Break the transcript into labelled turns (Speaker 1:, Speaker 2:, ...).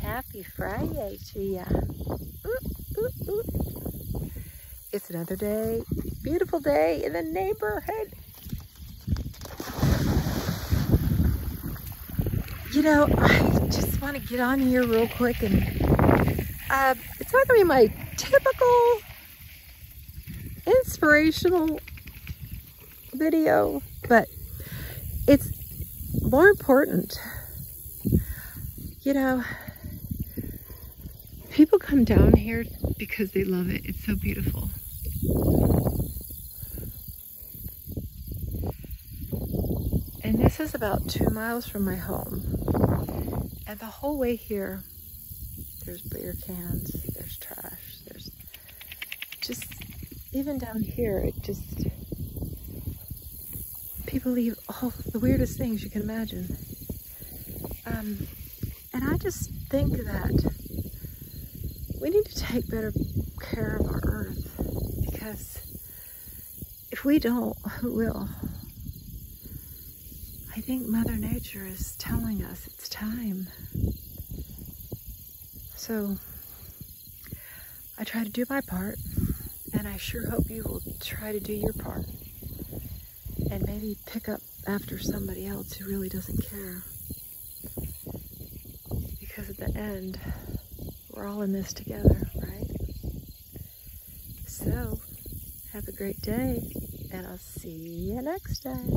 Speaker 1: Happy Friday to ya. It's another day, beautiful day in the neighborhood. You know, I just want to get on here real quick and it's not gonna be my typical inspirational video, but it's more important. You know, people come down here because they love it. It's so beautiful. And this is about 2 miles from my home. And the whole way here, there's beer cans, there's trash, there's just, even down here, it just, people leave all the weirdest things you can imagine. And I just think that we need to take better care of our earth, because if we don't, who will? I think Mother Nature is telling us it's time. So I try to do my part, and I sure hope you will try to do your part and maybe pick up after somebody else who really doesn't care. Because at the end, we're all in this together, right? So, have a great day, and I'll see you next time.